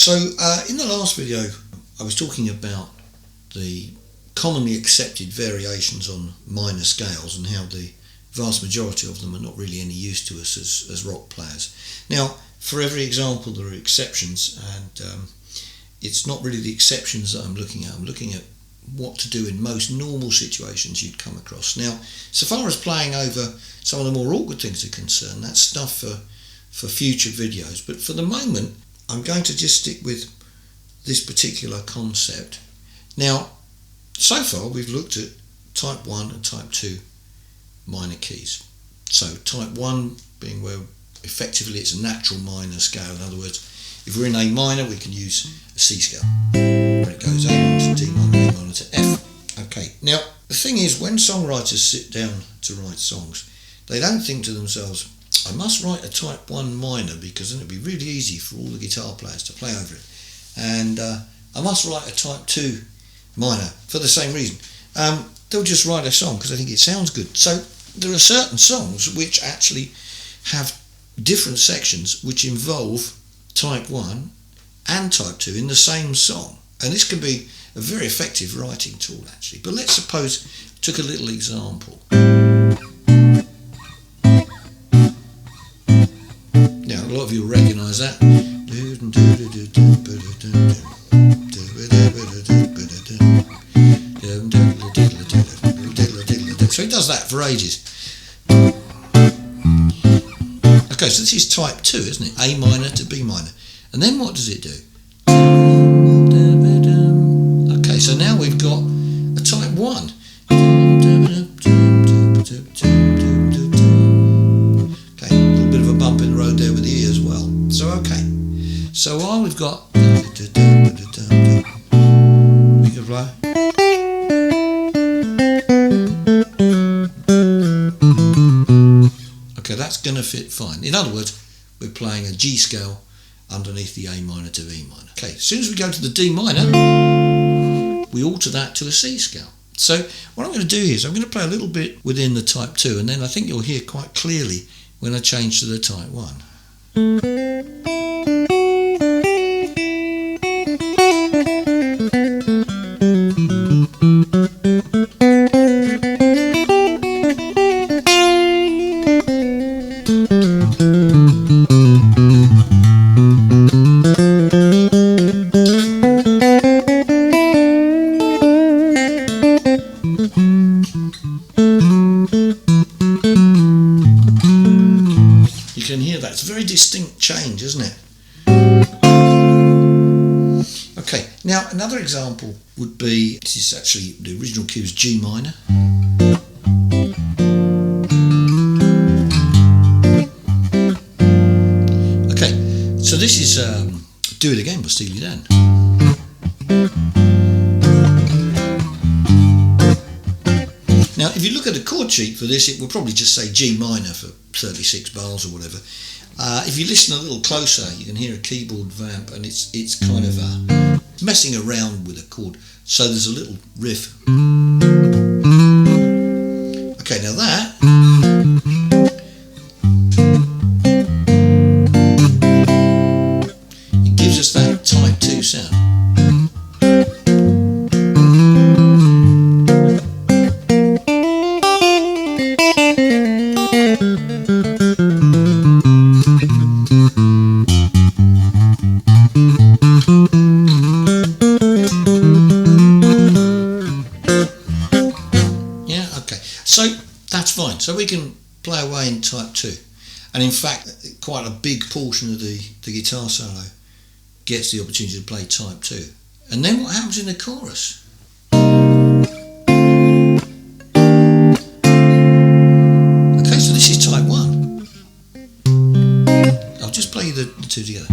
So in the last video I was talking about the commonly accepted variations on minor scales and how the vast majority of them are not really any use to us as rock players. Now, for every example there are exceptions, and it's not really the exceptions that I'm looking at. I'm looking at what to do in most normal situations you'd come across. Now, so far as playing over some of the more awkward things are concerned, that's stuff for future videos. But for the moment, I'm going to just stick with this particular concept. Now, so far we've looked at type 1 and type 2 minor keys. So type 1 being where effectively it's a natural minor scale. In other words, if we're in A minor, we can use a C scale, where it goes A minor to D minor, A minor to F. Okay, now the thing is, when songwriters sit down to write songs, they don't think to themselves, I must write a type 1 minor because then it'd be really easy for all the guitar players to play over it. And I must write a type 2 minor for the same reason. They'll just write a song because they think it sounds good. So there are certain songs which actually have different sections which involve type 1 and type 2 in the same song. And this can be a very effective writing tool actually. But let's suppose I took a little example. Now a lot of you will recognise that. So it does that for ages. Okay, so this is type 2, isn't it? A minor to B minor. And then what does it do? Okay, so now we've got a type 1. Okay, a little bit of a bump in the road there with the E as well. So, okay. So while we've got... We can play... Okay, that's going to fit fine. In other words, we're playing a G scale underneath the A minor to E minor. Okay, as soon as we go to the D minor, we alter that to a C scale. So what I'm going to do is I'm going to play a little bit within the type 2, and then I think you'll hear quite clearly when I change to the type 1. You can hear that. It's a very distinct change, isn't it? Okay, now another example would be, this is actually, the original key is G minor. Okay, so this is Do It Again by Steely Dan. Now, if you look at the chord sheet for this, it will probably just say G minor for 36 bars or whatever. If you listen a little closer, you can hear a keyboard vamp, and it's kind of messing around with a chord. So there's a little riff. Okay, now that it gives us that type 2 sound. So that's fine. So we can play away in type 2. And in fact, quite a big portion of the guitar solo gets the opportunity to play type 2. And then what happens in the chorus? Okay, so this is type 1. I'll just play the two together.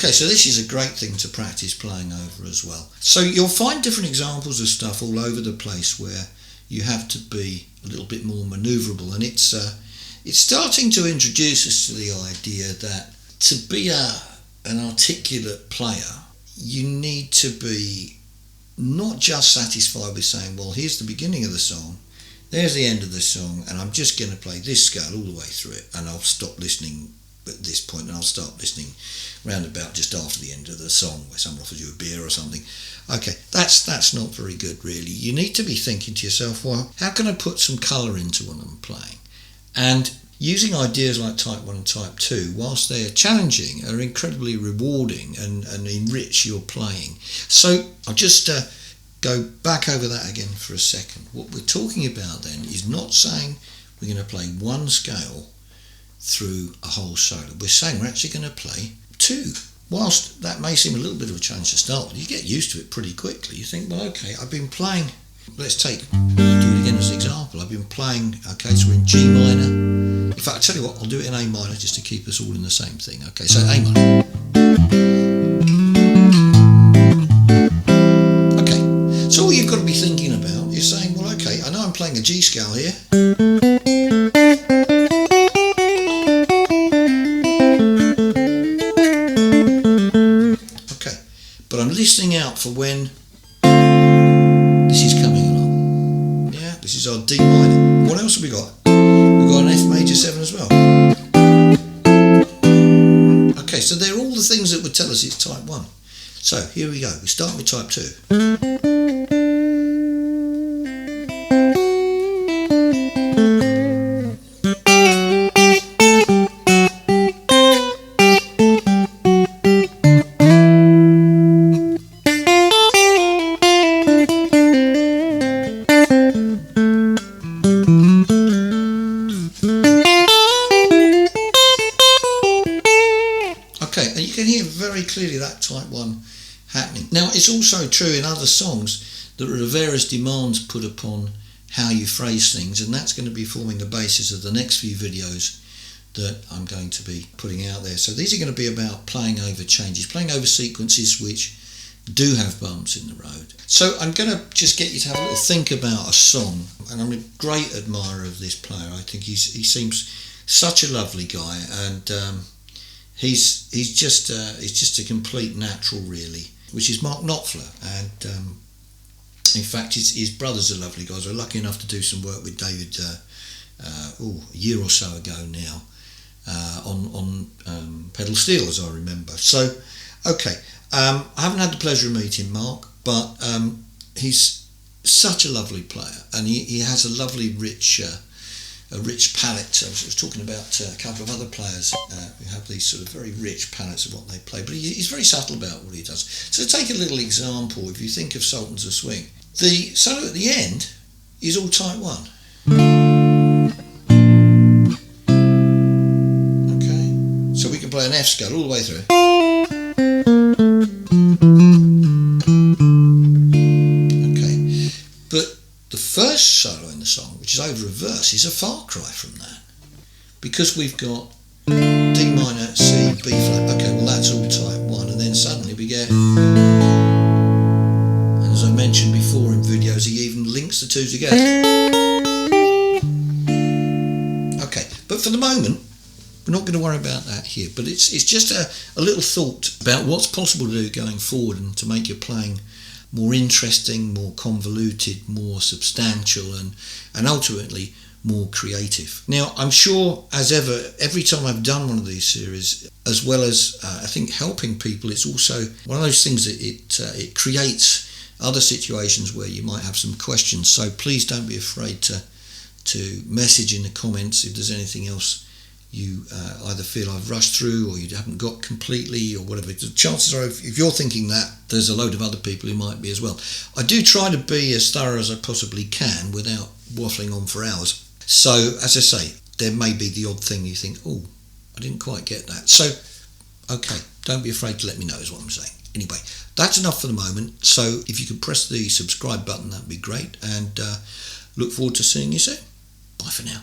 So this is a great thing to practice playing over as well. So you'll find different examples of stuff all over the place where you have to be a little bit more manoeuvrable, and it's starting to introduce us to the idea that to be an articulate player, you need to be not just satisfied with saying, well, here's the beginning of the song, there's the end of the song, and I'm just going to play this scale all the way through it, and I'll stop listening at this point, and I'll start listening round about just after the end of the song where someone offers you a beer or something. Okay, that's not very good, really. You need to be thinking to yourself, well, how can I put some colour into what I'm playing? And using ideas like Type 1 and Type 2, whilst they're challenging, are incredibly rewarding and enrich your playing. So I'll just go back over that again for a second. What we're talking about then is not saying we're going to play one scale through a whole solo. We're saying we're actually going to play two. Whilst that may seem a little bit of a challenge to start with, you get used to it pretty quickly. You think, well, okay, I've been playing, do it again as an example. I've been playing, okay, so we're in G minor. In fact, I'll tell you what, I'll do it in A minor just to keep us all in the same thing. Okay, so A minor. Okay, so all you've got to be thinking about is saying, well, okay, I know I'm playing a G scale here. Okay, but I'm listening out for when this is coming along. Yeah, this is our D minor. What else have we got? We've got an F major 7 as well. Okay, so they're all the things that would tell us it's Type 1. So here we go. We start with Type 2. Okay, and you can hear very clearly that Type 1 happening. Now, it's also true in other songs that there are various demands put upon how you phrase things, and that's going to be forming the basis of the next few videos that I'm going to be putting out there. So these are going to be about playing over changes, playing over sequences which do have bumps in the road. So I'm going to just get you to have a little think about a song, and I'm a great admirer of this player. I think he seems such a lovely guy, and he's just a complete natural, really, which is Mark Knopfler. And in fact, his brother's a lovely guy. I was lucky enough to do some work with David a year or so ago now on pedal steel, as I remember. So, okay, I haven't had the pleasure of meeting Mark, but he's such a lovely player, and he has a lovely, rich palette. I was talking about a couple of other players who have these sort of very rich palettes of what they play, but he's very subtle about what he does. So take a little example. If you think of Sultans of Swing, the solo at the end is all Type 1. Okay, so we can play an F scale all the way through. Okay, but the first solo in the song, which is over a verse, is a far cry from that, because we've got D minor, C, B flat. Okay, well that's all Type 1, and then suddenly we get, and as I mentioned before in videos, he even links the two together. Okay, but for the moment, we're not going to worry about that here, but it's just a little thought about what's possible to do going forward and to make your playing more interesting, more convoluted, more substantial, and ultimately more creative. Now, I'm sure, as ever, every time I've done one of these series, as well as I think helping people, it's also one of those things that it creates other situations where you might have some questions. So please don't be afraid to message in the comments if there's anything else you either feel I've rushed through or you haven't got completely or whatever. The chances are, if you're thinking that, there's a load of other people who might be as well. I do try to be as thorough as I possibly can without waffling on for hours. So, as I say, there may be the odd thing you think, oh, I didn't quite get that. So, okay, don't be afraid to let me know is what I'm saying. Anyway, that's enough for the moment. So if you could press the subscribe button, that'd be great. And look forward to seeing you soon. Bye for now.